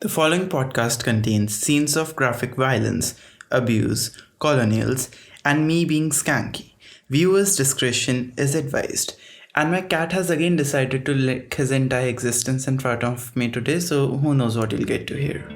The following podcast contains scenes of graphic violence, abuse, colonials, and me being skanky. Viewers' discretion is advised. And my cat has again decided to lick his entire existence in front of me today, so who knows what you'll get to hear.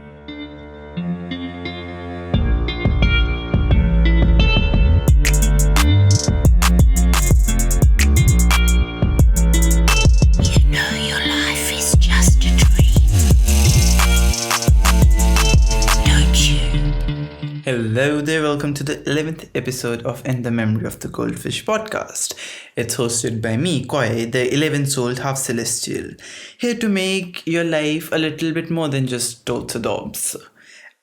Hello there, welcome to the 11th episode of In the Memory of the Goldfish podcast. It's hosted by me, Koi, the 11-souled half-celestial, here to make your life a little bit more than just orthodox.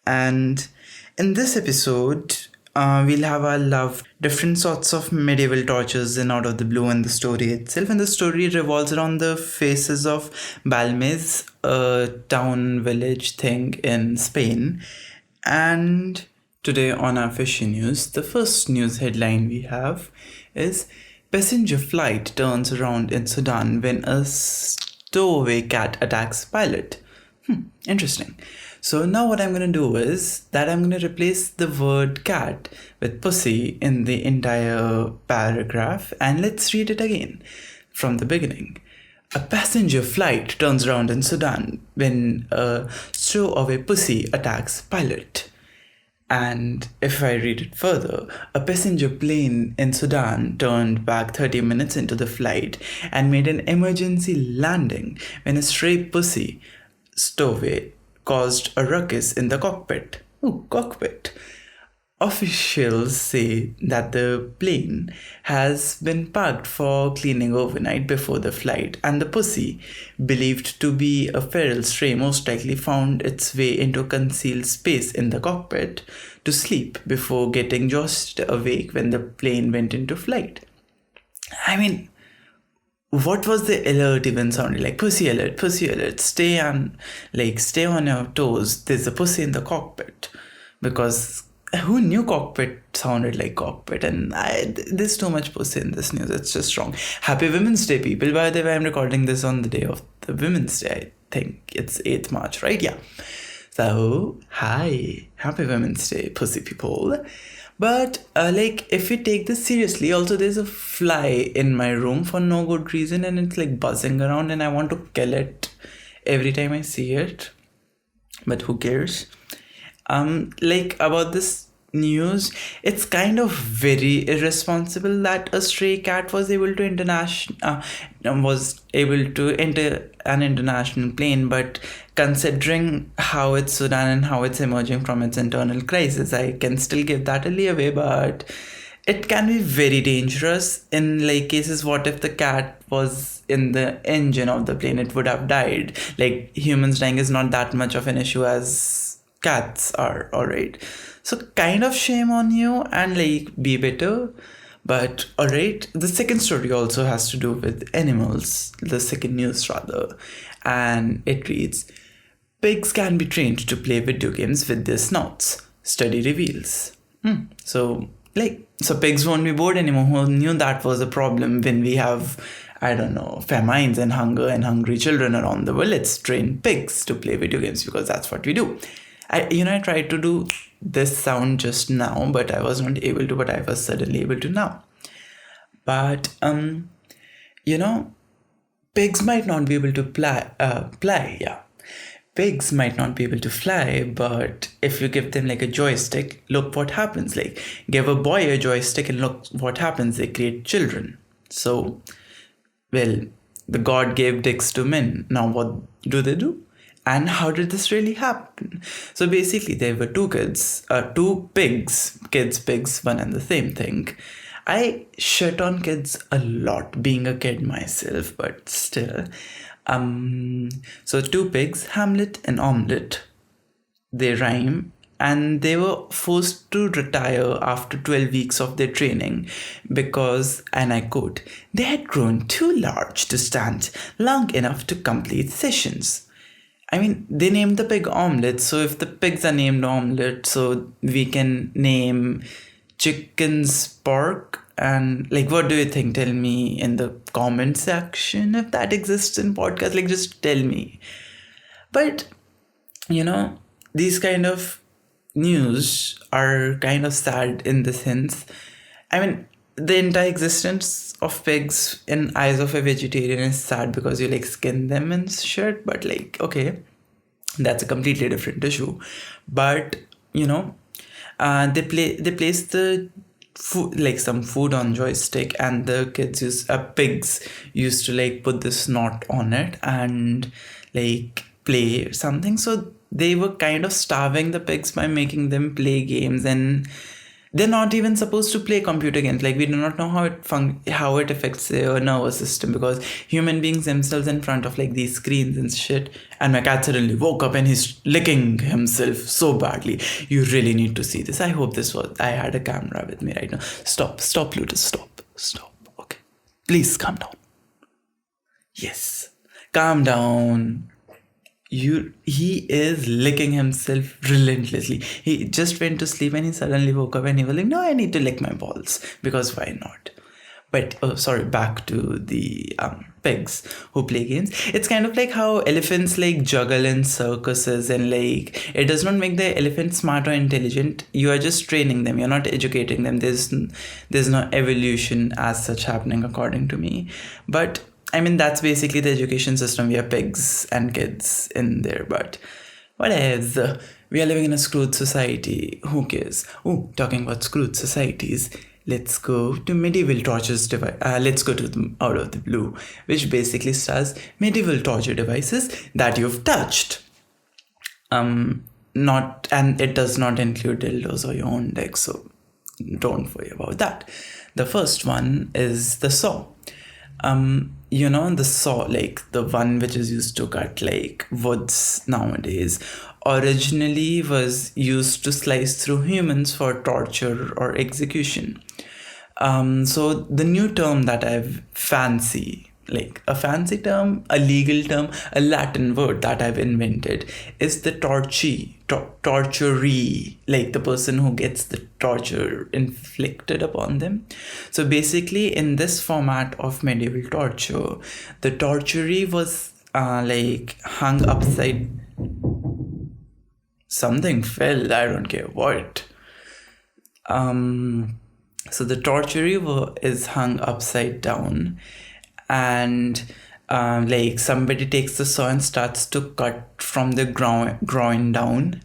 And in this episode, we'll have our love, different sorts of medieval tortures in Out of the Blue and the story itself. And the story revolves around the faces of Belméz, a town village thing in Spain. And today on our FISHY news, the first news headline we have is passenger flight turns around in Sudan when a stowaway cat attacks pilot. Interesting. So now what I'm going to do is that I'm going to replace the word cat with pussy in the entire paragraph, and let's read it again from the beginning. A passenger flight turns around in Sudan when a stowaway pussy attacks pilot. And if I read it further, a passenger plane in Sudan turned back 30 minutes into the flight and made an emergency landing when a stray pussy stowaway caused a ruckus in the cockpit. Cockpit. Officials say that the plane has been parked for cleaning overnight before the flight, and the pussy, believed to be a feral stray, most likely found its way into a concealed space in the cockpit to sleep before getting just awake when the plane went into flight. I mean, what was the alert even sounding like? Pussy alert, stay on your toes, there's a pussy in the cockpit. Because who knew cockpit sounded like cockpit? And there's too much pussy in this news. It's just wrong. Happy Women's Day, people. By the way, I'm recording this on the day of the Women's Day. I think it's 8th March, right? Yeah. So, hi. Happy Women's Day, pussy people. But, if you take this seriously, also there's a fly in my room for no good reason, and it's buzzing around, and I want to kill it every time I see it. But who cares? About this news, it's kind of very irresponsible that a stray cat was able to enter an international plane. But considering how it's Sudan and how it's emerging from its internal crisis, I can still give that a leeway. But it can be very dangerous in cases. What if the cat was in the engine of the plane? It would have died. Humans dying is not that much of an issue as cats are, alright. So kind of shame on you, and be better. But alright, the second story also has to do with animals, the second news rather, and it reads, pigs can be trained to play video games with their snouts, study reveals. So pigs won't be bored anymore. Who knew that was a problem when we have, famines and hunger and hungry children around the world? Let's train pigs to play video games because that's what we do. I tried to do this sound just now, but I was not able to, but I was suddenly able to now. But, pigs might not be able to fly, yeah. Pigs might not be able to fly, but if you give them a joystick, look what happens. Give a boy a joystick and look what happens. They create children. So, the God gave dicks to men. Now what do? And how did this really happen? So basically, there were two pigs, one and the same thing. I shit on kids a lot, being a kid myself, but still. So two pigs, Hamlet and Omelette, they rhyme, and they were forced to retire after 12 weeks of their training because, and I quote, they had grown too large to stand long enough to complete sessions. They named the pig Omelette, so if the pigs are named Omelette, so we can name chickens pork. And what do you think? Tell me in the comment section if that exists in podcast. Just tell me. But you know, these kind of news are kind of sad in the sense, I mean, the entire existence of pigs in eyes of a vegetarian is sad because you like skin them and shit, but like, okay, that's a completely different issue. But you know, they place the food, like some food on joystick, and the pigs used to like put this knot on it and like play something. So they were kind of starving the pigs by making them play games, and they're not even supposed to play computer games. Like, we do not know how it affects their nervous system, because human beings themselves in front of like these screens and shit. And my cat suddenly woke up and he's licking himself so badly. You really need to see this. I hope this was. I had a camera with me right now. Stop, Lotus, stop. Okay, please calm down. Yes, calm down. He is licking himself relentlessly. He just went to sleep and he suddenly woke up and he was like, no, I need to lick my balls, because why not? But back to the pigs who play games. It's kind of like how elephants like juggle in circuses, and like it does not make the elephant smart or intelligent. You are just training them, you're not educating them. There's no evolution as such happening, according to me. But I mean, that's basically the education system. We have pigs and kids in there, but what else? We are living in a screwed society. Who cares? Oh, talking about screwed societies, let's go to medieval tortures device. Let's go to the Out of the Blue, which basically stars medieval torture devices that you've touched. Not, and it does not include dildos or your own dick, so don't worry about that. The first one is the saw. The saw, like the one which is used to cut like woods nowadays, originally was used to slice through humans for torture or execution. So the new term that I've like a fancy term, a legal term, a Latin word that I've invented is the torturee, like the person who gets the torture inflicted upon them. So basically, in this format of medieval torture, the torturee was like hung upside. Something fell, I don't care what. So the torturee is hung upside down, and like somebody takes the saw and starts to cut from the groin down.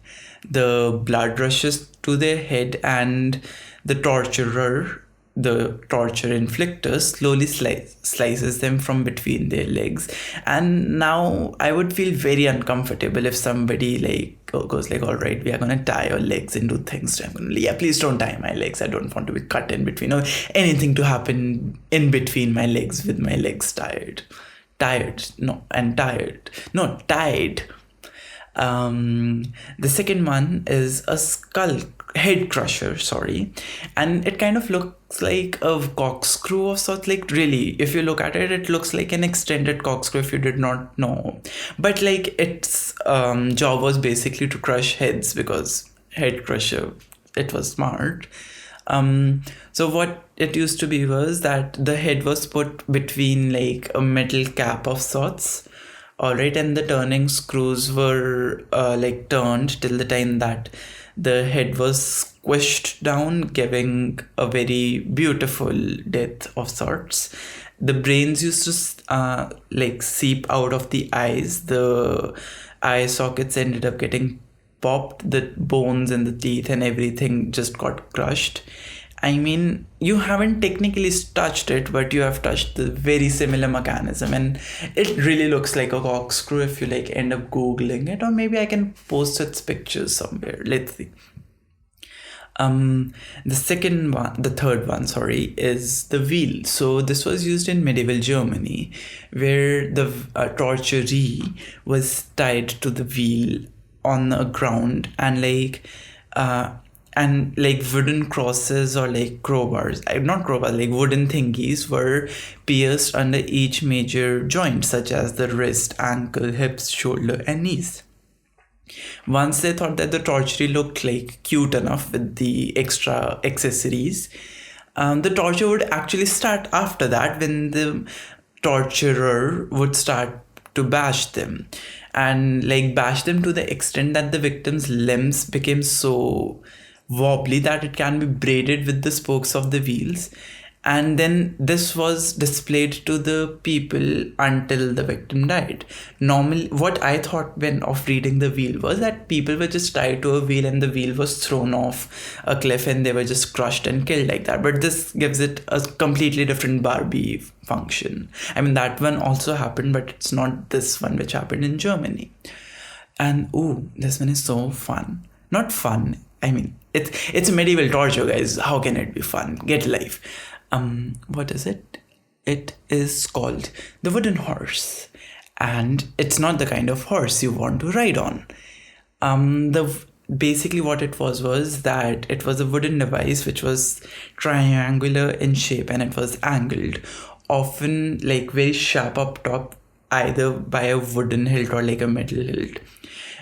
The blood rushes to their head, and the torturer, the torture inflictor, slowly slices them from between their legs. And now I would feel very uncomfortable if somebody like goes like, all right, we are gonna tie your legs and do things to him. Yeah, please don't tie my legs. I don't want to be cut in between, or anything to happen in between my legs with my legs tied. Tied. The second one is a head crusher, and it kind of looks like a corkscrew of sorts. Like, really, if you look at it, it looks like an extended corkscrew, if you did not know. But like, its job was basically to crush heads, because head crusher, it was smart. So what it used to be was that the head was put between like a metal cap of sorts. Alright, and the turning screws were like turned till the time that the head was squished down, giving a very beautiful death of sorts. The brains used to like seep out of the eyes. The eye sockets ended up getting popped. The bones and the teeth and everything just got crushed. I mean, you haven't technically touched it, but you have touched the very similar mechanism, and it really looks like a corkscrew if you like end up googling it, or maybe I can post its pictures somewhere. Let's see. The third one, is the wheel. So this was used in medieval Germany, where the torturee was tied to the wheel on the ground, and like wooden crosses, or like crowbars, not crowbars, like wooden thingies were pierced under each major joint, such as the wrist, ankle, hips, shoulder, and knees. Once they thought that the torturee looked like cute enough with the extra accessories, the torture would actually start after that, when the torturer would start to bash them, and like bash them to the extent that the victim's limbs became so wobbly that it can be braided with the spokes of the wheels. And then this was displayed to the people until the victim died. Normally, what I thought when of reading the wheel was that people were just tied to a wheel and the wheel was thrown off a cliff and they were just crushed and killed like that. But this gives it a completely different Barbie function. I mean, that one also happened, but it's not this one which happened in Germany. And this one is so fun. Not fun. I mean, it's a medieval torture, guys. How can it be fun? Get life. What is it? It is called the wooden horse, and it's not the kind of horse you want to ride on. Basically what it was that it was a wooden device which was triangular in shape and it was angled, often like very sharp up top, either by a wooden hilt or like a metal hilt.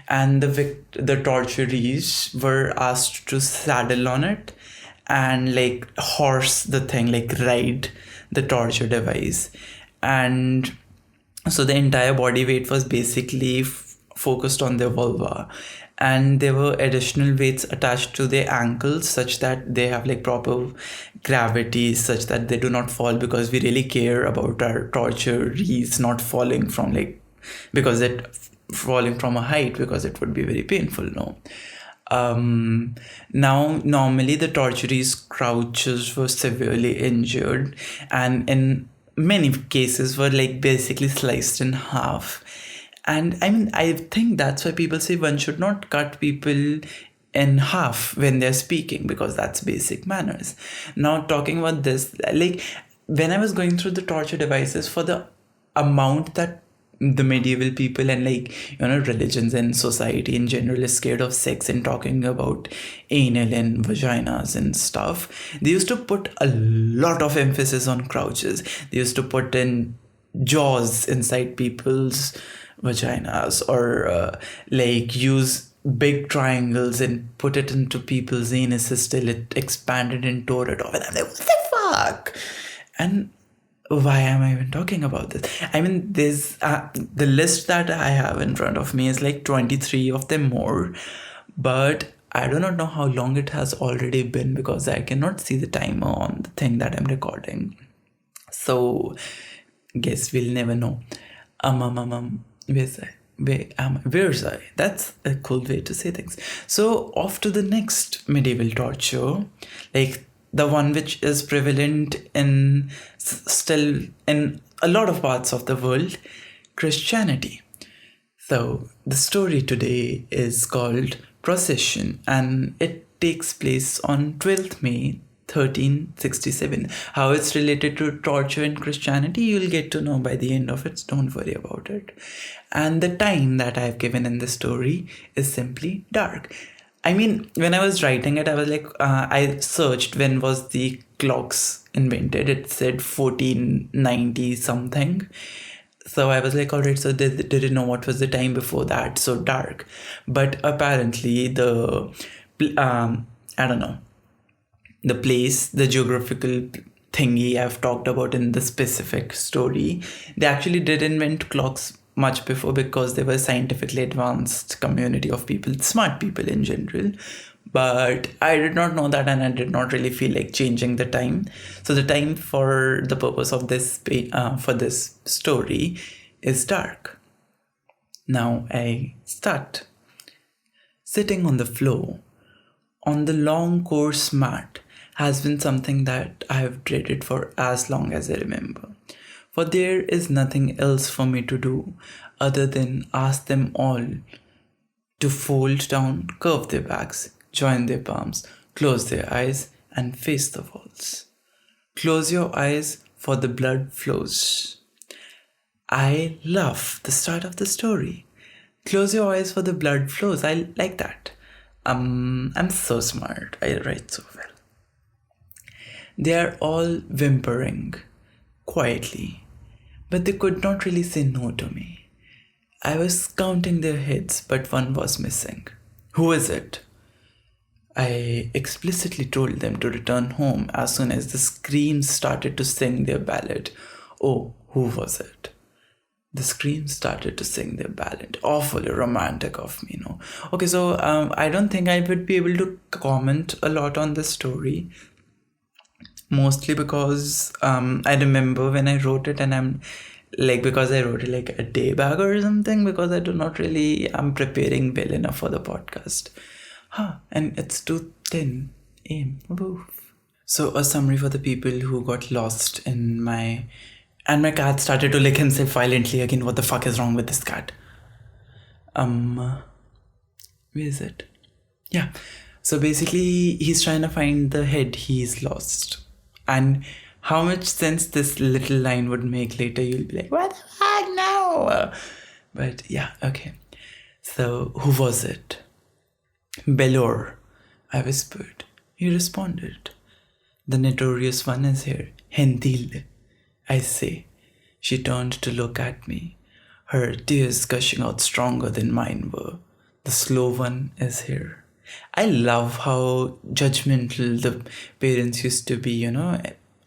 And the torturees were asked to saddle on it and like horse the thing, like ride the torture device. And so the entire body weight was basically focused on the vulva, and there were additional weights attached to their ankles such that they have like proper gravity such that they do not fall, because we really care about our torturees not falling from falling from a height, because it would be very painful. Now normally the torturees' crouches were severely injured, and in many cases were like basically sliced in half. And I mean, I think that's why people say one should not cut people in half when they're speaking, because that's basic manners. Now talking about this, like when I was going through the torture devices, for the amount that the medieval people and religions and society in general is scared of sex and talking about anal and vaginas and stuff, they used to put a lot of emphasis on crouches. They used to put in jaws inside people's vaginas, or use big triangles and put it into people's anuses till it expanded and tore it off. And I'm like, what the fuck? And why am I even talking about this? I mean, there's the list that I have in front of me is like 23 of them more, but I do not know how long it has already been because I cannot see the timer on the thing that I'm recording. So, guess we'll never know. Where's I? That's a cool way to say things. So, off to the next medieval torture, like the one which is prevalent still in a lot of parts of the world, Christianity. So the story today is called Procession, and it takes place on 12th May 1367. How it's related to torture in Christianity, you'll get to know by the end of it, so don't worry about it. And the time that I've given in the story is simply dark. I mean, when I was writing it, I was like, I searched when was the clocks invented. It said 1490 something. So I was like, all right, so they didn't know what was the time before that, so dark. But apparently the place, the geographical thingy I've talked about in the specific story, they actually did invent clocks much before, because they were a scientifically advanced community of people, smart people in general. But I did not know that, and I did not really feel like changing the time. So the time for the purpose of this for this story is dark. Now I start. Sitting on the floor on the long coarse mat has been something that I have dreaded for as long as I remember. For there is nothing else for me to do other than ask them all to fold down, curve their backs, join their palms, close their eyes, and face the walls. Close your eyes, for the blood flows. I love the start of the story. Close your eyes, for the blood flows. I like that. I'm so smart. I write so well. They are all whimpering quietly, but they could not really say no to me. I was counting their heads, but one was missing. Who is it? I explicitly told them to return home as soon as the screams started to sing their ballad. Oh, who was it? The screams started to sing their ballad. Awfully romantic of me, no? Okay, so I don't think I would be able to comment a lot on this story. Mostly because I remember when I wrote it, and I'm like, because I wrote it like a day back or something, because I do not really, I'm preparing well enough for the podcast. And it's 2:10 a.m. Woof. So a summary for the people who got lost in my... And my cat started to lick himself violently again. What the fuck is wrong with this cat? Where is it? Yeah. So basically, he's trying to find the head he's lost. And how much sense this little line would make later, you'll be like, what the fuck, no? But yeah, okay. So, who was it? Belor, I whispered. He responded. The notorious one is here. Hentil, I say. She turned to look at me, her tears gushing out stronger than mine were. The slow one is here. I love how judgmental the parents used to be,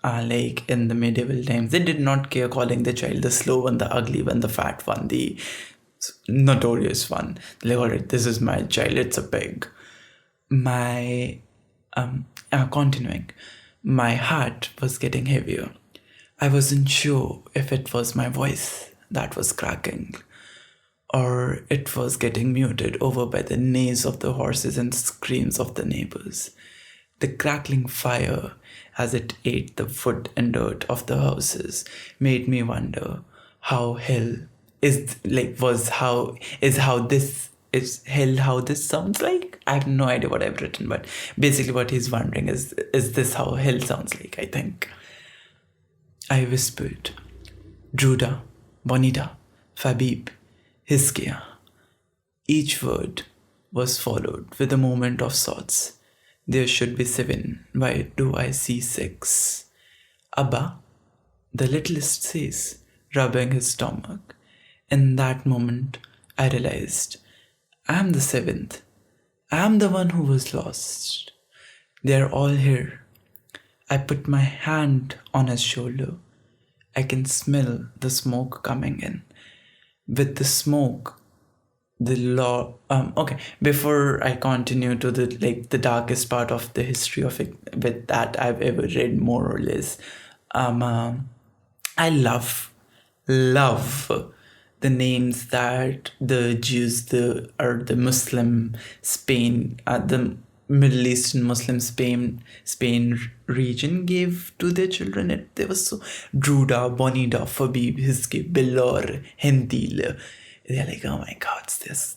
like in the medieval times. They did not care calling the child the slow one, the ugly one, the fat one, the notorious one. Like, alright, this is my child, it's a pig. Continuing, my heart was getting heavier. I wasn't sure if it was my voice that was cracking, or it was getting muted over by the neighs of the horses and screams of the neighbors. The crackling fire, as it ate the wood and dirt of the houses, made me wonder how hell is like was how is how this is hell how this sounds like. I have no idea what I've written, but basically what he's wondering is this how hell sounds like, I think. I whispered, Druda, Bonita, Fabib, Hiskia. Each word was followed with a moment of sorts. There should be 7. Why do I see 6? Abba, the littlest says, rubbing his stomach. In that moment, I realized, I am the 7th. I am the one who was lost. They are all here. I put my hand on his shoulder. I can smell the smoke coming in. With the smoke, the law... okay, before I continue to the darkest part of the history of it, with that I've ever read, more or less, I love the names that the Jews, the Muslim Spain, the Middle Eastern Muslim Spain region gave to their children. They were so Druda, Bonida, Fabib, Hiske, Belor, Hentil. They're like, oh my god,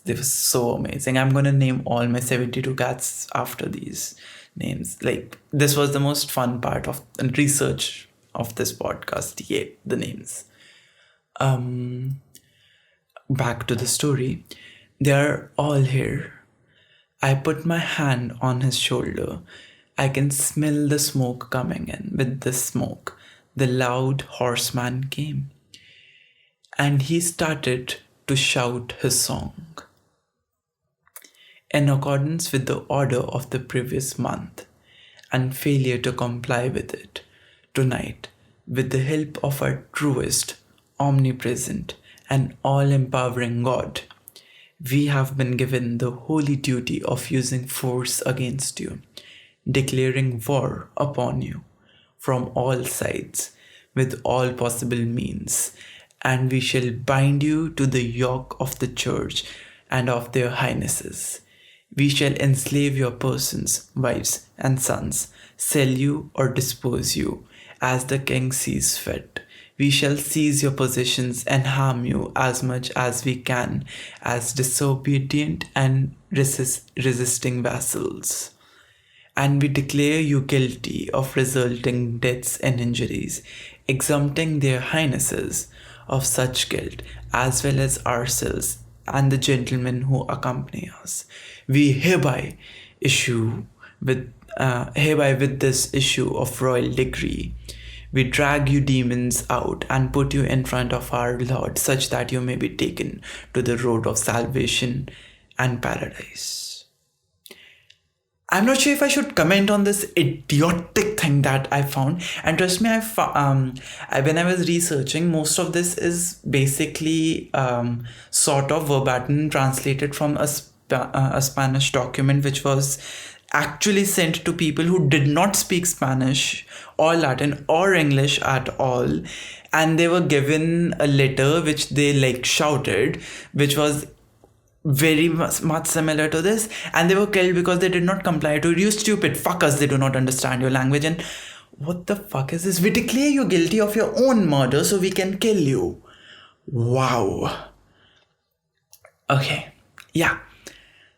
they were so amazing. I'm gonna name all my 72 cats after these names. Like, this was the most fun part of research of this podcast. Yeah, the names. Back to the story. They're all here. I put my hand on his shoulder. I can smell the smoke coming in. With the smoke, the loud horseman came. And he started to shout his song. In accordance with the order of the previous month, and failure to comply with it, tonight, with the help of our truest, omnipresent, and all-empowering God, we have been given the holy duty of using force against you, declaring war upon you from all sides with all possible means, and we shall bind you to the yoke of the church and of their highnesses. We shall enslave your persons, wives, and sons, sell you or dispose you, as the king sees fit. We shall seize your possessions and harm you as much as we can as disobedient and resisting vassals. And we declare you guilty of resulting deaths and injuries, exempting their highnesses of such guilt, as well as ourselves and the gentlemen who accompany us. We hereby with this issue of royal decree, we drag you demons out and put you in front of our Lord, such that you may be taken to the road of salvation and paradise. I'm not sure if I should comment on this idiotic thing that I found. And trust me, when I was researching, most of this is basically sort of verbatim translated from a Spanish document, which was actually sent to people who did not speak Spanish or Latin or English at all. And they were given a letter which they like shouted, which was very much similar to this, and they were killed because they did not comply to it. You stupid fuckers, they do not understand your language. And what the fuck is this? We declare you guilty of your own murder so we can kill you. Wow. Okay, yeah,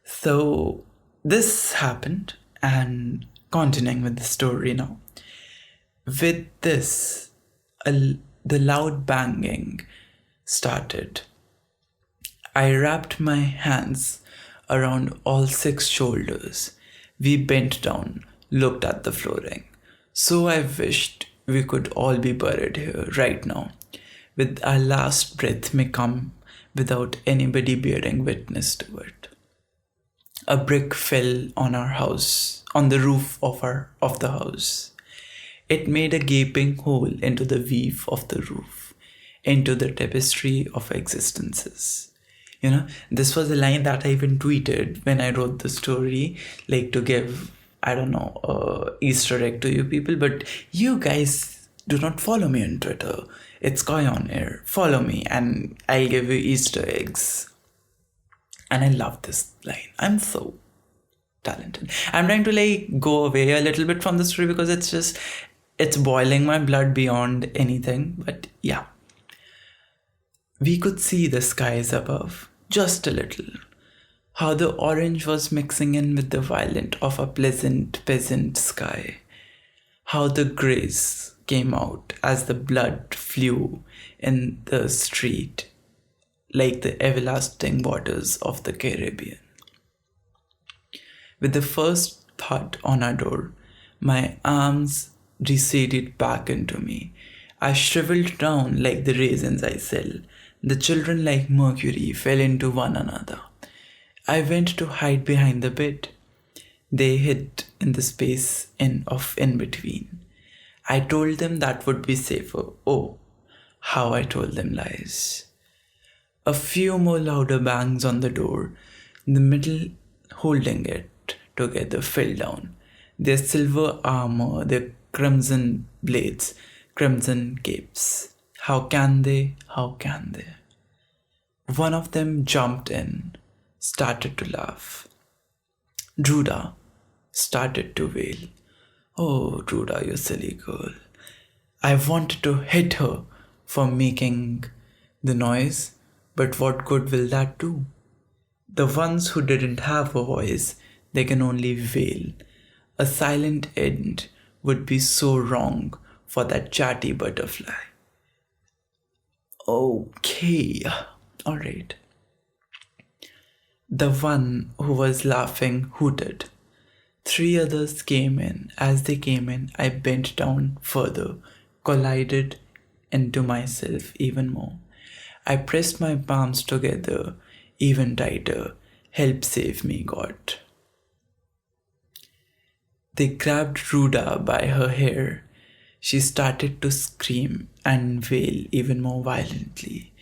so this happened, and continuing with the story now. With this, the loud banging started. I wrapped my hands around all 6 shoulders. We bent down, looked at the flooring. So I wished we could all be buried here right now, with our last breath may come without anybody bearing witness to it. A brick fell on our house, on the roof of the house. It made a gaping hole into the weave of the roof, into the tapestry of existences. This was a line that I even tweeted when I wrote the story, like to give, I don't know, Easter egg to you people. But you guys do not follow me on Twitter. It's Koi on air. Follow me and I'll give you Easter eggs. And I love this line. I'm so talented. I'm trying to like go away a little bit from the story because it's boiling my blood beyond anything. But yeah. We could see the skies above, just a little. How the orange was mixing in with the violet of a pleasant peasant sky. How the grays came out as the blood flew in the street like the everlasting waters of the Caribbean. With the first thud on our door, my arms receded back into me. I shriveled down like the raisins I sell. The children, like mercury, fell into one another. I went to hide behind the bed. They hid in the space in between. I told them that would be safer. Oh, how I told them lies. A few more louder bangs on the door. The middle holding it together fell down. Their silver armor, their crimson blades, crimson capes. How can they? How can they? One of them jumped in, started to laugh. Druda started to wail. Oh, Druda, you silly girl. I wanted to hit her for making the noise, but what good will that do? The ones who didn't have a voice, they can only wail. A silent end would be so wrong for that chatty butterfly. Okay, alright. The one who was laughing hooted. 3 others came in. As they came in, I bent down further, collided into myself even more. I pressed my palms together even tighter. Help save me, God. They grabbed Ruda by her hair. She started to scream and wail even more violently.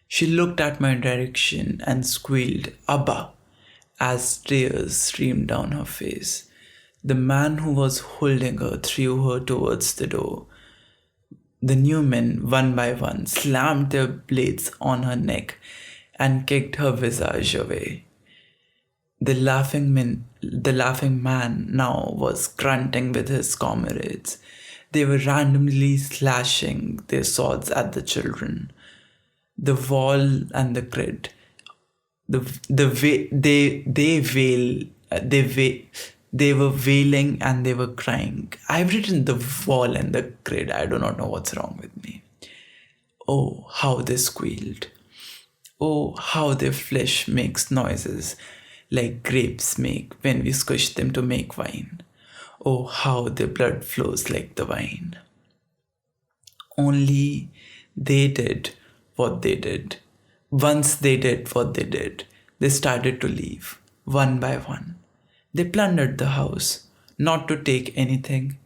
She looked at my direction and squealed, Abba, as tears streamed down her face. The man who was holding her threw her towards the door. The new men, one by one, slammed their blades on her neck and kicked her visage away. The laughing man now was grunting with his comrades. They were randomly slashing their swords at the children. The wall and the grid. They were wailing and they were crying. I've written the wall and the grid. I do not know what's wrong with me. Oh, how they squealed. Oh, how their flesh makes noises like grapes make when we squish them to make wine. Oh, how their blood flows like the wine. Only they did what they did. Once they did what they did, they started to leave, one by one. They plundered the house, not to take anything,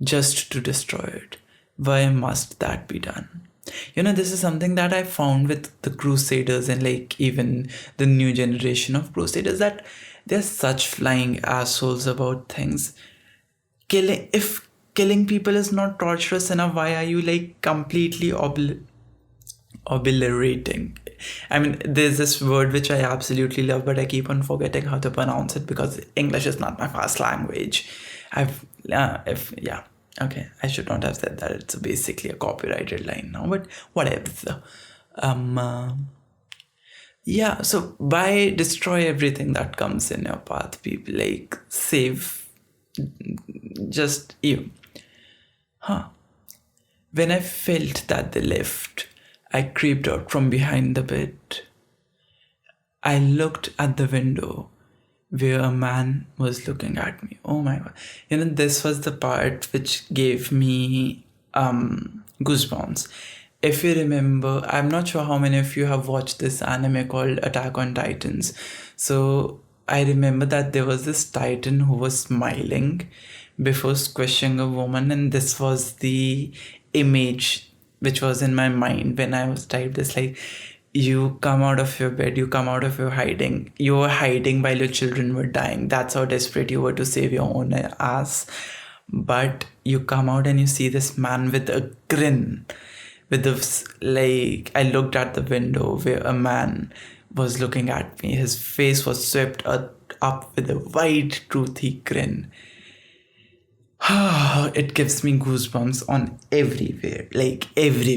just to destroy it. Why must that be done? This is something that I found with the Crusaders and like even the new generation of Crusaders, that they're such flying assholes about things. If killing people is not torturous enough, why are you like completely obliterating? I mean, there's this word which I absolutely love, but I keep on forgetting how to pronounce it because English is not my first language. Okay, I should not have said that. It's basically a copyrighted line now, but whatever. So why destroy everything that comes in your path? People like save just you. When I felt that they left, I creeped out from behind the bed. I looked at the window where a man was looking at me. Oh my god. This was the part which gave me goosebumps. If you remember, I'm not sure how many of you have watched this anime called Attack on Titans. So I remember that there was this titan who was smiling before squishing a woman, and this was the image which was in my mind when I was typed this, like, you come out of your bed, you come out of your hiding, you were hiding while your children were dying. That's how desperate you were to save your own ass. But you come out and you see this man with a grin, with this, like, I looked at the window where a man was looking at me. His face was swept up with a wide, toothy grin. It gives me goosebumps on everywhere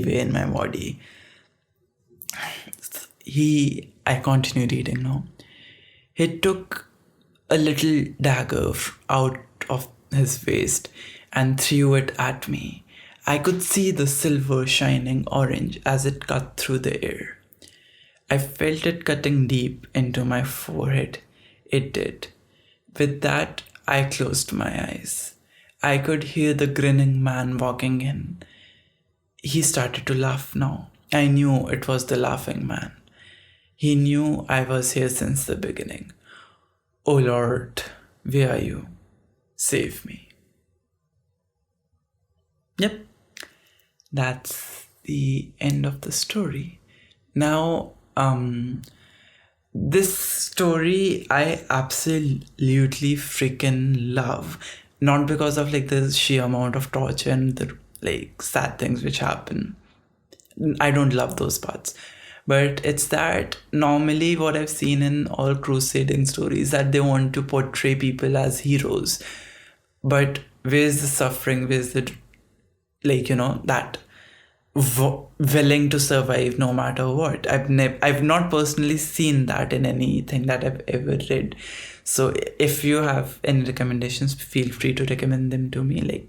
in my body. I continue reading now. He took a little dagger out of his waist and threw it at me. I could see the silver shining orange as it cut through the air. I felt it cutting deep into my forehead. It did. With that, I closed my eyes. I could hear the grinning man walking in. He started to laugh now. I knew it was the laughing man. He knew I was here since the beginning. Oh Lord, where are you? Save me. Yep, that's the end of the story. Now, this story I absolutely freaking love. Not because of like the sheer amount of torture and the like sad things which happen. I don't love those parts. But it's that normally what I've seen in all crusading stories, that they want to portray people as heroes. But where's the suffering? Where's the, that willing to survive no matter what? I've not personally seen that in anything that I've ever read. So if you have any recommendations, feel free to recommend them to me.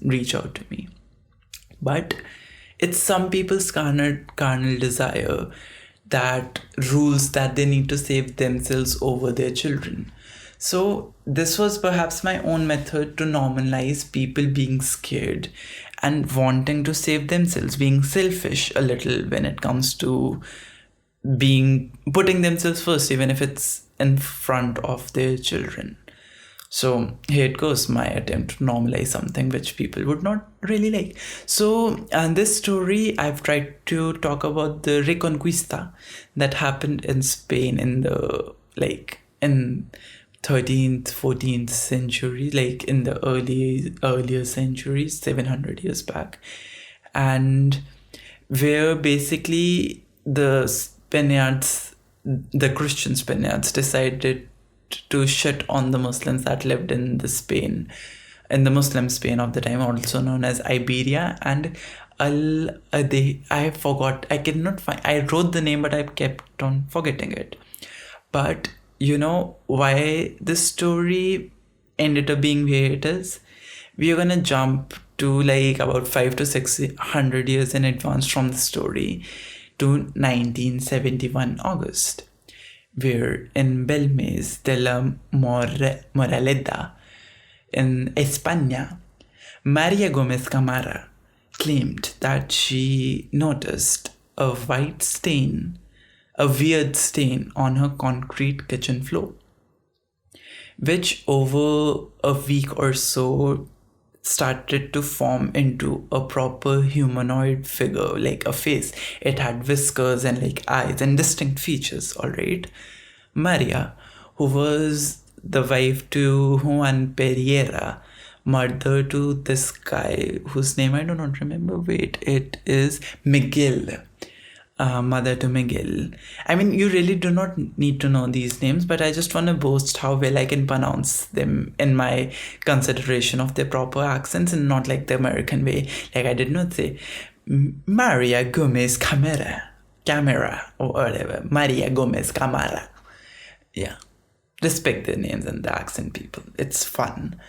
Reach out to me. But it's some people's carnal desire that rules that they need to save themselves over their children. So this was perhaps my own method to normalize people being scared and wanting to save themselves, being selfish a little when it comes to putting themselves first, even if it's in front of their children. So here it goes, my attempt to normalize something which people would not really like. So this story, I've tried to talk about the Reconquista that happened in Spain in the in 13th, 14th century, in the earlier centuries, 700 years back, and where basically the Christian Spaniards decided to shit on the Muslims that lived in the Muslim Spain of the time, also known as Iberia, and I forgot, I wrote the name but I kept on forgetting it. But you know why this story ended up being where it is? We are gonna jump to about 500 to 600 years in advance from the story to 1971 August, where in Belméz de la Moraleda in España, María Gómez Camara claimed that she noticed a weird stain on her concrete kitchen floor. which over a week or so started to form into a proper humanoid figure, like a face. It had whiskers and like eyes and distinct features, alright? Maria, who was the wife to Juan Pereira, mother to this guy whose name I do not remember. Wait, it is Miguel. Mother to Miguel. I mean, you really do not need to know these names, but I just want to boast how well I can pronounce them in my consideration of their proper accents and not like the American way. Like I did not say Maria Gomez Camera, or whatever. Maria Gomez Camara. Yeah. Respect their names and the accent, people. It's fun.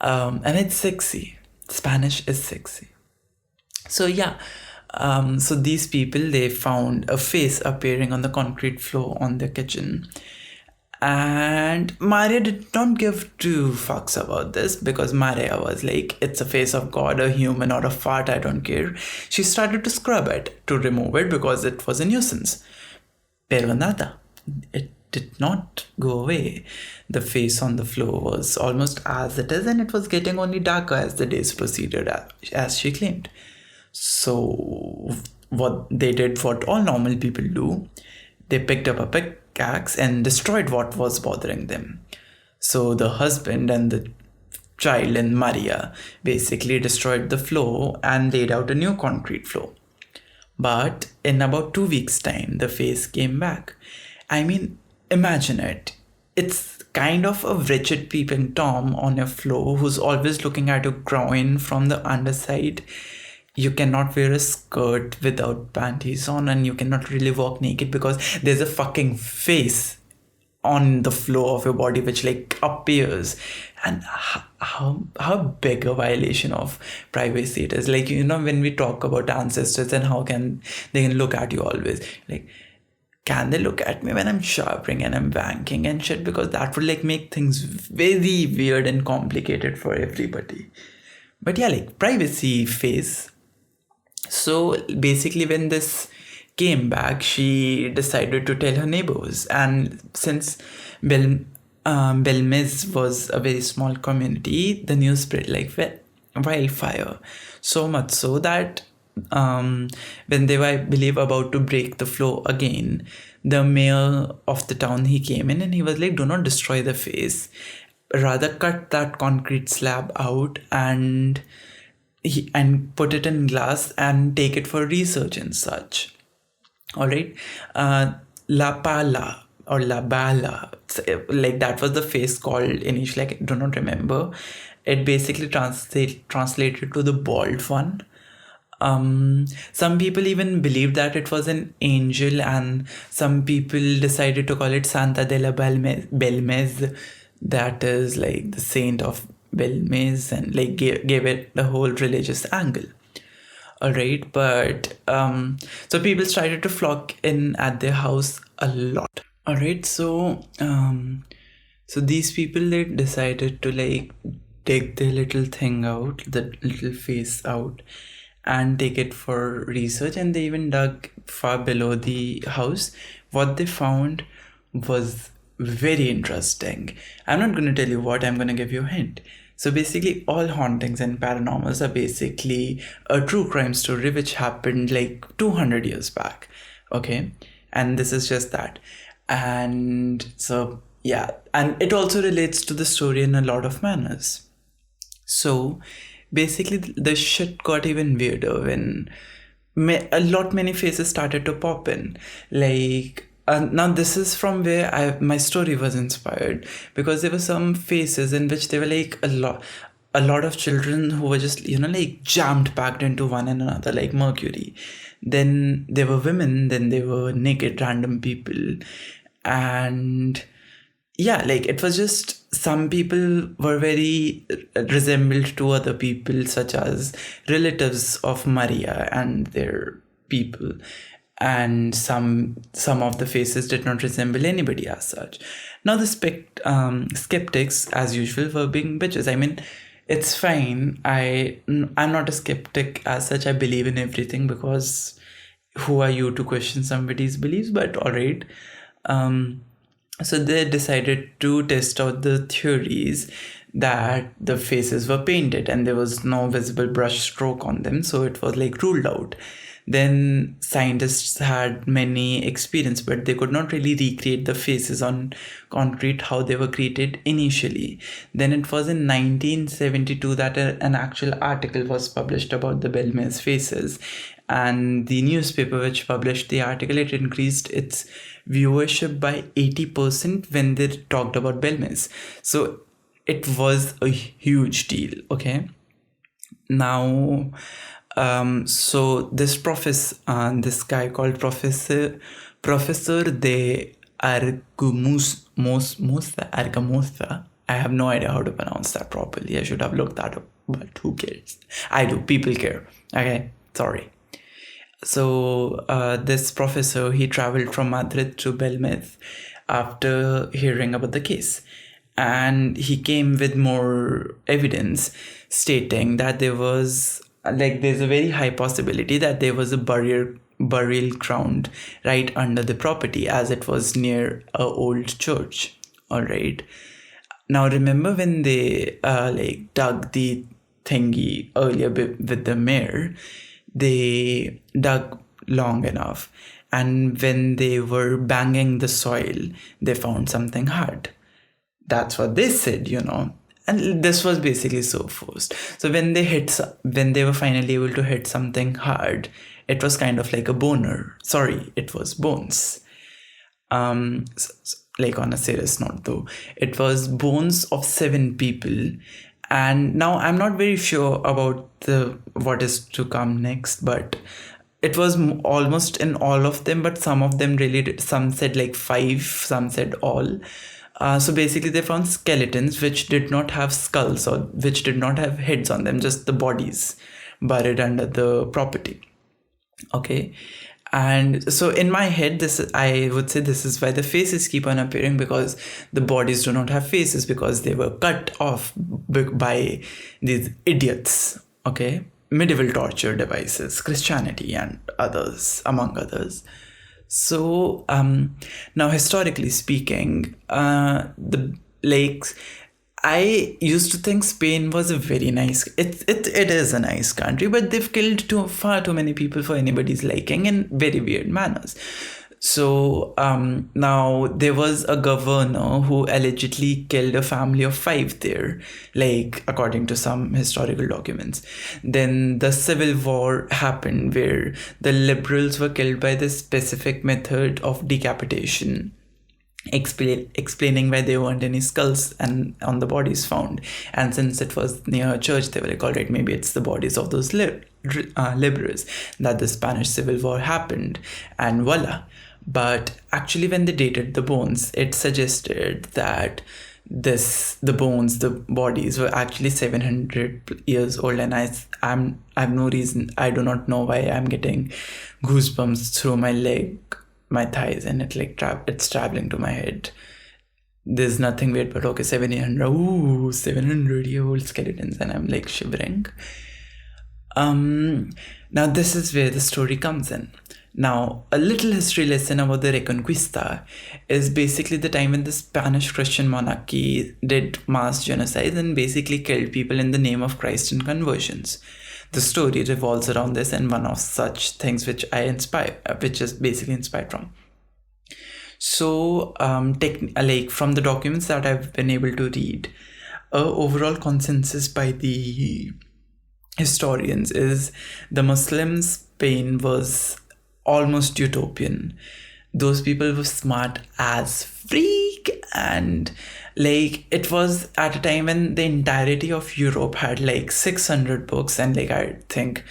And it's sexy. Spanish is sexy. So yeah. So these people, they found a face appearing on the concrete floor on their kitchen. And Maria did not give two fucks about this, because Maria was like, it's a face of God, a human, or a fart, I don't care. She started to scrub it to remove it because it was a nuisance. Pero nada. It did not go away. The face on the floor was almost as it is, and it was getting only darker as the days proceeded, as she claimed. So what they did, what all normal people do, they picked up a pickaxe and destroyed what was bothering them. So the husband and the child and Maria basically destroyed the floor and laid out a new concrete floor. But in about 2 weeks' time, the face came back. I mean, imagine it. It's kind of a wretched peeping Tom on your floor who's always looking at your groin from the underside. You cannot wear a skirt without panties on, and you cannot really walk naked because there's a fucking face on the floor of your body which like appears. And how big a violation of privacy it is. Like, you know, when we talk about ancestors and how can they look at you always, like, can they look at me when I'm showering and I'm wanking and shit? Because that would like make things very weird and complicated for everybody. But yeah, like privacy face. So basically when this came back, she decided to tell her neighbors. And since Belméz was a very small community, the news spread like wildfire. So much so that when they were, I believe, about to break the floor again, the mayor of the town, he came in and he was like, do not destroy the face. Rather cut that concrete slab out and put it in glass and take it for research and such. Alright. La Pala or La Bala, like that was the face called initially, I do not remember. It basically translated to the bald one. Some people even believed that it was an angel, and some people decided to call it Santa de la Belméz, that is like the saint of Belméz, and like gave it the whole religious angle. Alright, but so people started to flock in at their house a lot. Alright, so these people, they decided to like take their little thing out, the little face out, and take it for research. And they even dug far below the house. What they found was very interesting. I'm not going to tell you what, I'm going to give you a hint. So basically all hauntings and paranormals are basically a true crime story which happened like 200 years back. Okay, and this is just that. And so yeah, and it also relates to the story in a lot of manners. So basically the shit got even weirder when many faces started to pop in. Like now this is from where my story was inspired, because there were some faces in which they were like a lot of children who were just, you know, like jammed packed into one and another like mercury. Then there were women, then there were naked random people, and yeah, like it was just some people were very resembled to other people, such as relatives of Maria and their people. And some of the faces did not resemble anybody as such. Now the skeptics, as usual, were being bitches. I mean, it's fine. I'm not a skeptic as such. I believe in everything, because who are you to question somebody's beliefs? But alright. So they decided to test out the theories that the faces were painted and there was no visible brush stroke on them, so it was like ruled out. Then scientists had many experience, but they could not really recreate the faces on concrete how they were created initially. Then it was in 1972 that an actual article was published about the Belméz faces, and the newspaper which published the article, it increased its viewership by 80% when they talked about Belméz. So it was a huge deal. Okay, now so this this guy called Professor de Argamosa. I have no idea how to pronounce that properly. I should have looked that up, but who cares? I do. People care. Okay, sorry. So this professor, he traveled from Madrid to Belméz after hearing about the case, and he came with more evidence stating that there's a very high possibility that there was a burial ground right under the property, as it was near a old church. All right. Now remember when they dug the thingy earlier with the mayor, they dug long enough, and when they were banging the soil, they found something hard. That's what they said, and this was basically so forced. So when they were finally able to hit something hard, it was kind of like a boner. Sorry, it was bones. Like on a serious note though, it was bones of 7 people. And now I'm not very sure about what is to come next, but it was almost in all of them, but some of them really did. Some said like 5, some said all. So basically they found skeletons which did not have skulls or which did not have heads on them, just the bodies buried under the property. Okay. And so in my head, I would say this is why the faces keep on appearing, because the bodies do not have faces because they were cut off by these idiots. Okay. Medieval torture devices, Christianity and others, among others. So now historically speaking, the lakes, I used to think Spain was a very nice. It is a nice country, but they've killed far too many people for anybody's liking in very weird manners. So now there was a governor who allegedly killed a family of 5 there, like according to some historical documents. Then the civil war happened where the liberals were killed by this specific method of decapitation, explaining why there weren't any skulls and on the bodies found. And since it was near a church, they were like, all right, maybe it's the bodies of those liberals that the Spanish Civil War happened, and voila. But actually when they dated the bones, it suggested that the bodies were actually 700 years old. And I have no reason, I do not know why I'm getting goosebumps through my thighs, and it's traveling to my head. There's nothing weird, but okay, 700-year-old skeletons, and I'm like shivering. Now this is where the story comes in. Now, a little history lesson about the Reconquista is basically the time when the Spanish Christian monarchy did mass genocide and basically killed people in the name of Christ in conversions. The story revolves around this, and one of such things which is basically inspired from. So, from the documents that I've been able to read, overall consensus by the historians is the Muslim Spain was almost utopian. Those people were smart as freak, and it was at a time when the entirety of Europe had 600 books, and I think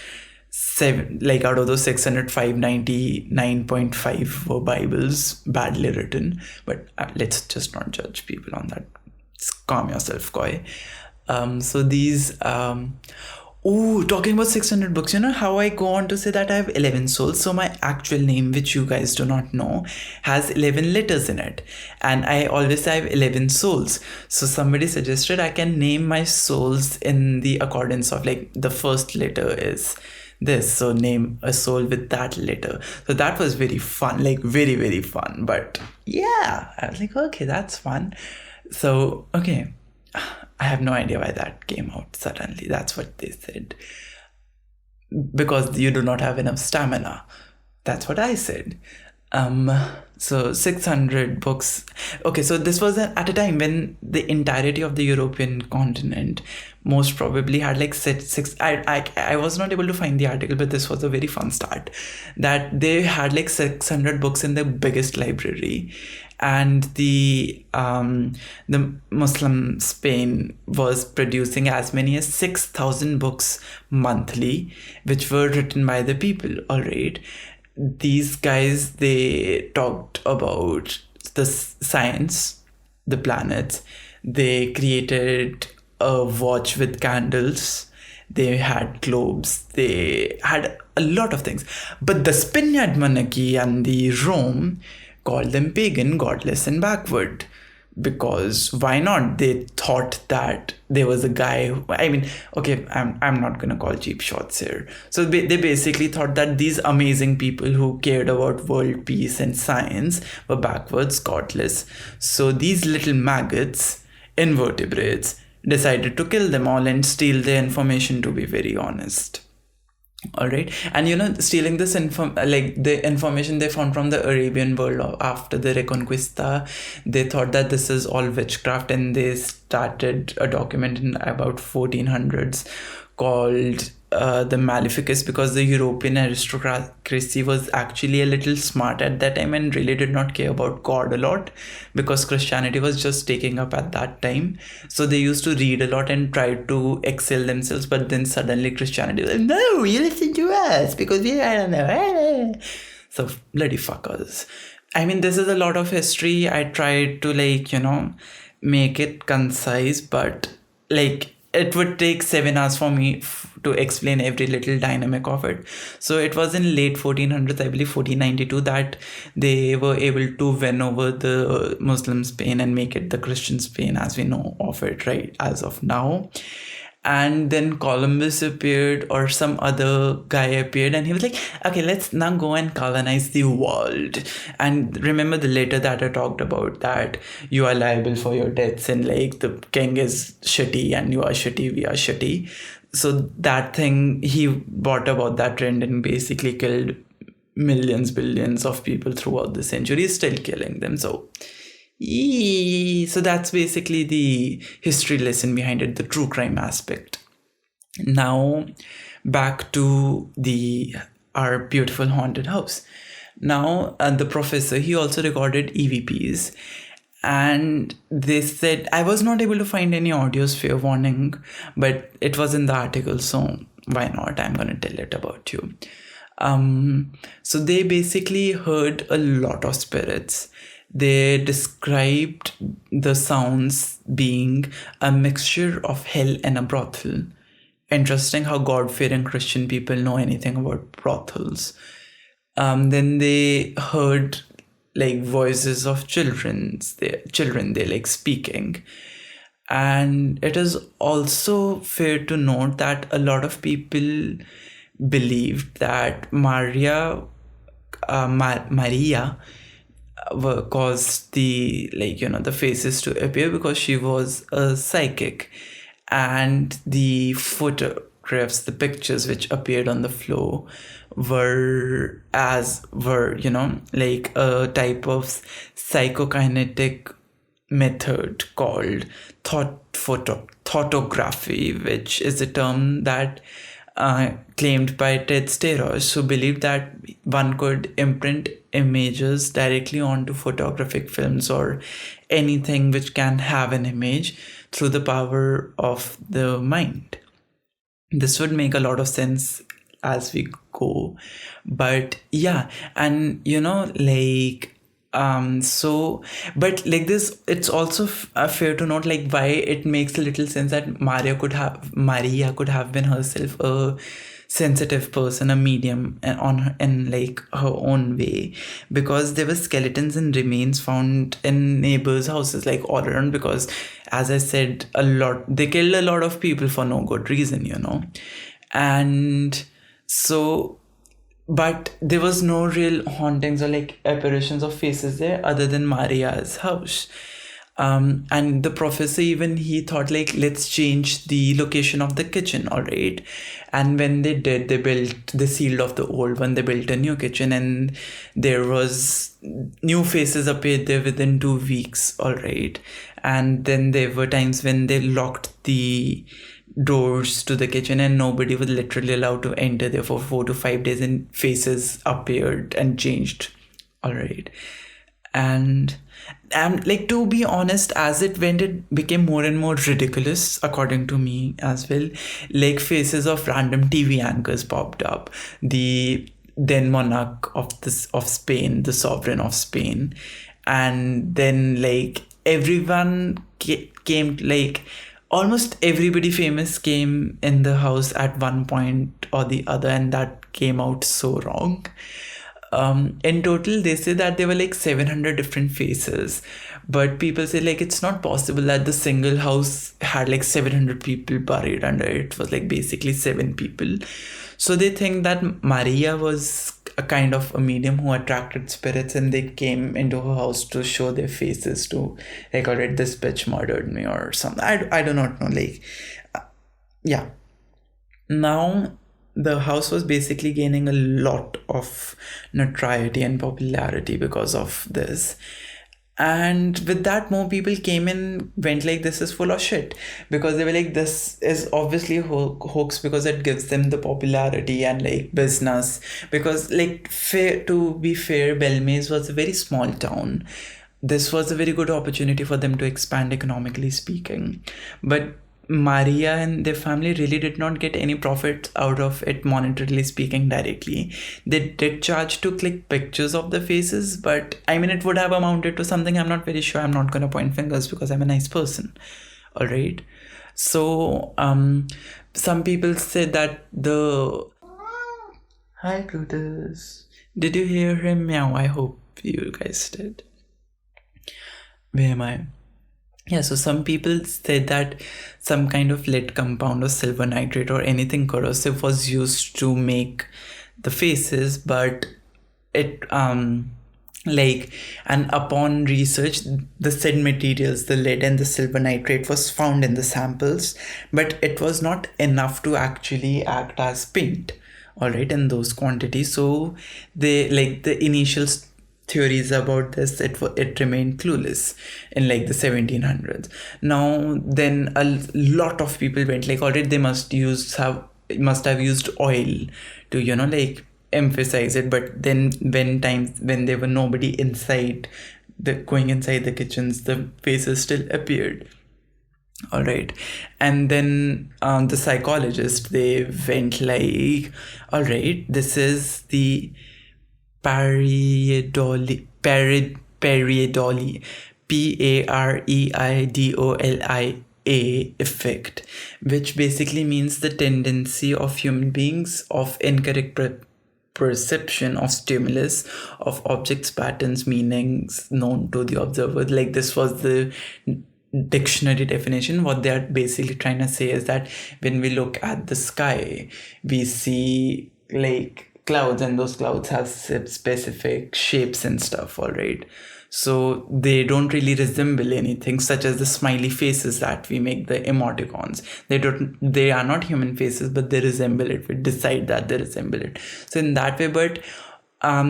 out of those 600, 599.5 were Bibles, badly written. But let's just not judge people on that. Calm yourself, Koi. So these talking about 600 books, how I go on to say that I have 11 souls. So my actual name, which you guys do not know, has 11 letters in it. And I always say I have 11 souls. So somebody suggested I can name my souls in the accordance of the first letter is this, so name a soul with that letter. So that was very fun, like very, very fun. But yeah, I was like, okay, that's fun. So, okay, I have no idea why that came out suddenly. That's what they said. Because you do not have enough stamina. That's what I said. So 600 books. Okay, so this was at a time when the entirety of the European continent most probably had like six. I was not able to find the article, but this was a very fun start. That they had like 600 books in the biggest library, and the Muslim Spain was producing as many as 6,000 books monthly, which were written by the people. All right. These guys, they talked about the science, the planets. They created a watch with candles. They had globes. They had a lot of things. But the Spaniard monarchy and the Rome called them pagan, godless, and backward. Because why not? They thought that there was a guy who, I mean, okay, I'm not gonna call cheap shots here. So they basically thought that these amazing people who cared about world peace and science were backwards, godless. So these little maggots, invertebrates, decided to kill them all and steal their information, to be very honest. All right. And stealing this like the information they found from the Arabian world after the Reconquista, they thought that this is all witchcraft, and they started a document in about 1400s called the Maleficus, because the European aristocracy was actually a little smart at that time and really did not care about God a lot, because Christianity was just taking up at that time. So they used to read a lot and try to excel themselves, but then suddenly Christianity was like, no, you listen to us because we don't know. So bloody fuckers. I mean, this is a lot of history. I tried to make it concise, but it would take 7 hours for me to explain every little dynamic of it. So it was in late 1400s, I believe 1492, that they were able to win over the Muslim Spain and make it the Christian Spain as we know of it, right, as of now. And then Columbus appeared, or some other guy appeared, and he was like, okay, let's now go and colonize the world. And remember the letter that I talked about, that you are liable for your deaths, and the king is shitty and you are shitty, we are shitty. So that thing, he brought about that trend and basically killed millions, billions of people throughout the centuries, still killing them. So that's basically the history lesson behind it, the true crime aspect. Now back to our beautiful haunted house. Now the professor, he also recorded EVPs, and they said, I was not able to find any audios, fair warning, but it was in the article, so why not? I'm gonna tell it about you. So they basically heard a lot of spirits. They described the sounds being a mixture of hell and a brothel. Interesting how God-fearing Christian people know anything about brothels. Then they heard voices of children, they speaking. And it is also fair to note that a lot of people believed that Maria caused the faces to appear because she was a psychic, and the photographs, the pictures which appeared on the floor were a type of psychokinetic method called thoughtography, which is a term that claimed by Ted Steros, who believed that one could imprint images directly onto photographic films or anything which can have an image through the power of the mind. This would make a lot of sense as we go, but yeah, and this, it's also fair to note why it makes a little sense that Maria could have been herself a sensitive person, a medium in her own way, because there were skeletons and remains found in neighbors' houses all around, because as I said, they killed a lot of people for no good reason, and So, but there was no real hauntings or like apparitions of faces there other than Maria's house. And the professor, even he thought like, let's change the location of the kitchen, all right. And when they did, they sealed off the old one, they built a new kitchen, and there was new faces appeared there within 2 weeks, all right. And then there were times when they locked the doors to the kitchen and nobody was literally allowed to enter there for 4 to 5 days, and faces appeared and changed, all right. And like, to be honest, as it went, it became more and more ridiculous according to me as well. Like, faces of random TV anchors popped up, the then monarch of Spain, the sovereign of Spain. And then like everyone came, like almost everybody famous came in the house at one point or the other, and that came out so wrong. In total, they say that there were like 700 different faces, but people say like it's not possible that the single house had like 700 people buried under it. It was like basically 7 people. So they think that Maria was a kind of a medium who attracted spirits, and they came into her house to show their faces to like, alright, this bitch murdered me or something. I do not know. Like, yeah. Now, the house was basically gaining a lot of notoriety and popularity because of this. And with that, more people came in, went like, this is full of shit. Because they were like, this is obviously hoax, because it gives them the popularity and like business. Because like, to be fair, Belméz was a very small town. This was a very good opportunity for them to expand economically speaking. But Maria and their family really did not get any profit out of it, monetarily speaking, directly. They did charge to click pictures of the faces, but I mean, it would have amounted to something. I'm not very sure. I'm not going to point fingers because I'm a nice person. All right. So, some people said that Hi, Plutus. Did you hear him meow? I hope you guys did. Where am I? Yeah, so some people said that some kind of lead compound or silver nitrate or anything corrosive was used to make the faces, but it like, and upon research, the said materials, the lead and the silver nitrate, was found in the samples, but it was not enough to actually act as paint, all right, in those quantities. So they, like, the initial theories about this, it remained clueless in like the 1700s. Now then, a lot of people went like, already they must have used oil to, you know, like emphasize it. But then when there were nobody inside going inside the kitchens, the faces still appeared. All right. And then the psychologist, they went like, all right, this is the pareidolia, pareidolia effect, which basically means the tendency of human beings of incorrect perception of stimulus, of objects, patterns, meanings known to the observer. Like, this was the dictionary definition. What they are basically trying to say is that when we look at the sky, we see like clouds, and those clouds have specific shapes and stuff, all right. So they don't really resemble anything, such as the smiley faces that we make, the emoticons. They are not human faces, but they resemble it. We decide that they resemble it. So in that way, but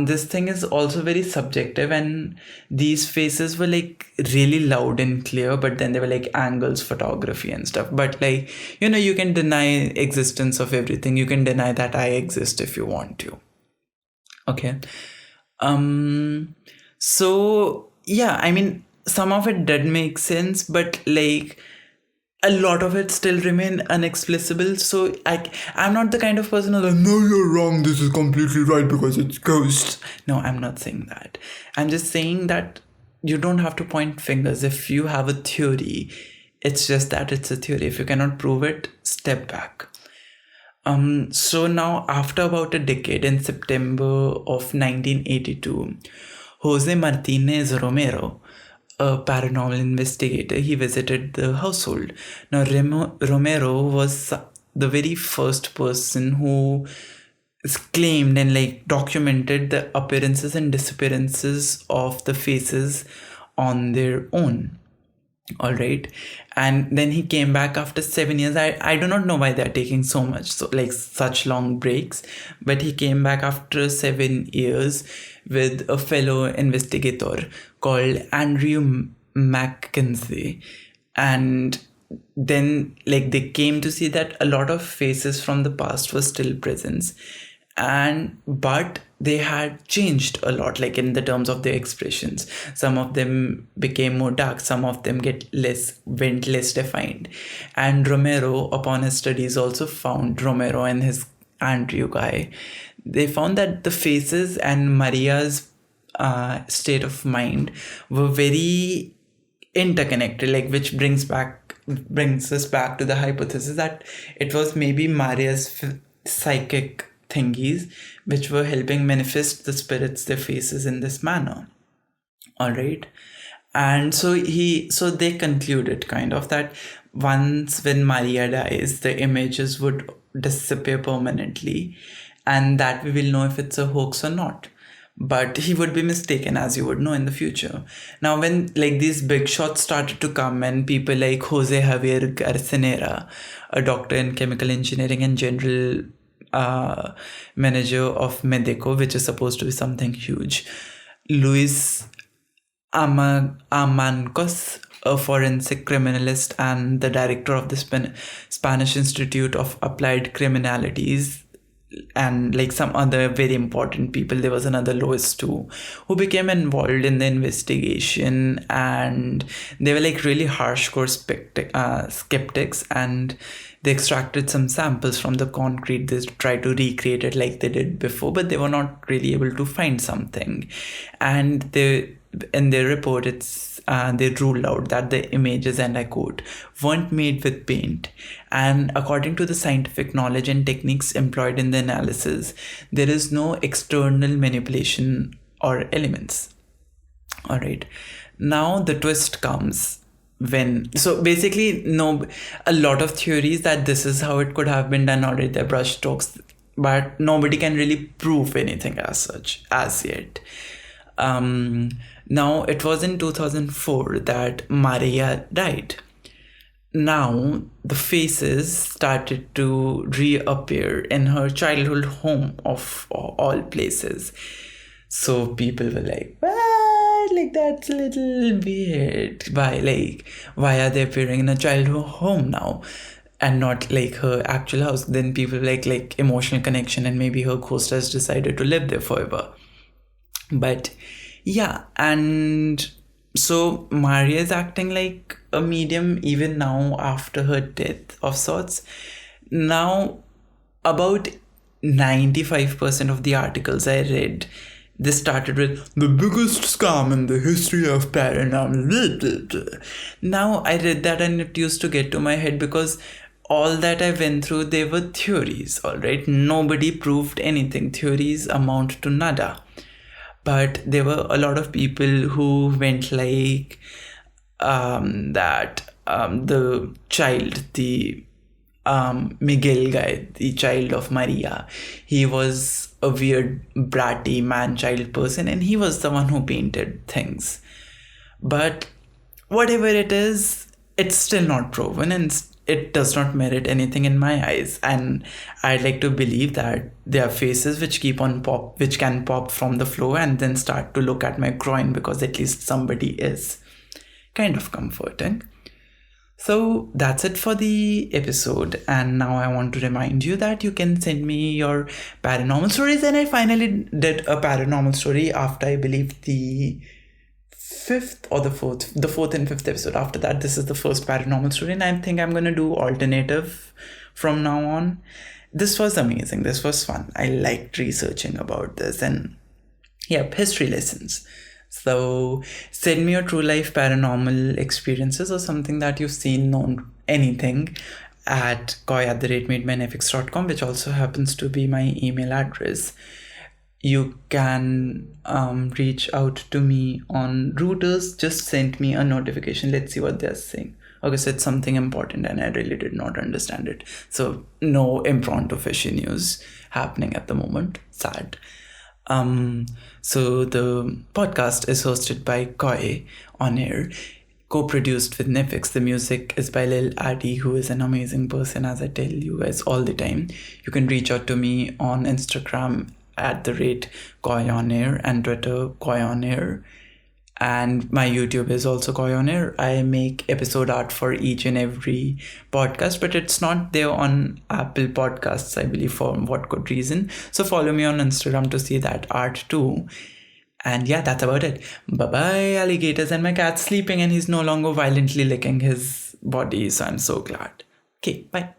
this thing is also very subjective, and these faces were like really loud and clear, but then they were like angles, photography and stuff. But like, you know, you can deny existence of everything. You can deny that I exist if you want to. Okay. So yeah, I mean, some of it did make sense, but like a lot of it still remain unexplicable. So I'm not the kind of person who's like, no, you're wrong, this is completely right because it's ghosts. No, I'm not saying that. I'm just saying that you don't have to point fingers. If you have a theory, it's just that it's a theory. If you cannot prove it, step back. So now, after about a decade, in September of 1982, Jose Martinez Romero, a paranormal investigator, he visited the household. Now, Romero was the very first person who claimed and like documented the appearances and disappearances of the faces on their own. All right. And then he came back after 7 years. I do not know why they're taking such long breaks, but he came back after 7 years with a fellow investigator called Andrew Mackenzie. And then they came to see that a lot of faces from the past were still present, but they had changed a lot, in the terms of their expressions. Some of them became more dark, some of them went less defined. And Romero, upon his studies, also found, Romero and his Andrew guy, they found that the faces and Maria's state of mind were very interconnected, which brings us back to the hypothesis that it was maybe Maria's psychic thingies which were helping manifest the spirits, their faces, in this manner. All right. And so they concluded kind of that when Maria dies, the images would disappear permanently, and that we will know if it's a hoax or not. But he would be mistaken, as you would know in the future. Now, when these big shots started to come, and people like Jose Javier Garcinera, a doctor in chemical engineering and general manager of Medeco, which is supposed to be something huge, Luis Amancos, a forensic criminalist and the director of the Spanish Institute of Applied Criminalities, and some other very important people. There was another Lois too, who became involved in the investigation, and they were really hardcore skeptics, and they extracted some samples from the concrete. They tried to recreate it like they did before, but they were not really able to find something. And in their report, they ruled out that the images, and I quote, weren't made with paint. And according to the scientific knowledge and techniques employed in the analysis, there is no external manipulation or elements. All right. Now the twist comes a lot of theories that this is how it could have been done already, the brush strokes, but nobody can really prove anything as such as yet. Now, it was in 2004 that Maria died. Now, the faces started to reappear in her childhood home of all places. So people were like, what? That's a little weird. Why are they appearing in a childhood home now? And not her actual house? Then people like emotional connection, and maybe her ghost has decided to live there forever. But yeah, and so Maria is acting like a medium even now after her death of sorts. Now, about 95% of the articles I read, they started with the biggest scam in the history of paranormal. Now, I read that and it used to get to my head, because all that I went through, they were theories, all right? Nobody proved anything. Theories amount to nada. But there were a lot of people who went the child, the Miguel guy, the child of Maria, he was a weird, bratty man-child person, and he was the one who painted things. But whatever it is, it's still not proven, and it does not merit anything in my eyes. And I'd like to believe that there are faces which can pop from the floor and then start to look at my groin, because at least somebody is. Kind of comforting. So that's it for the episode, and now I want to remind you that you can send me your paranormal stories. And I finally did a paranormal story after, I believe, the fourth and fifth episode. After that, this is the first paranormal story, and I think I'm gonna do alternative from now on. This was amazing. This was fun. I liked researching about this, and history lessons. So send me your true life paranormal experiences or something that you've seen, known, anything, at koi@mademyfx.com, which also happens to be my email address. You can reach out to me on Routers. Just send me a notification. Let's see what they're saying. Okay, so it's something important and I really did not understand it. So no impromptu fishy news happening at the moment. Sad. So the podcast is hosted by Koi on air, co-produced with Nifix. The music is by Lil Addy, who is an amazing person, as I tell you guys all the time. You can reach out to me on Instagram at the rate Koi on air and Twitter Koi on air. And my YouTube is also Koi on air. I make episode art for each and every podcast, but it's not there on Apple Podcasts, I believe, for what good reason. So follow me on Instagram to see that art too. And yeah, that's about it. Bye-bye, alligators. And my cat's sleeping and he's no longer violently licking his body, so I'm so glad. Okay, bye.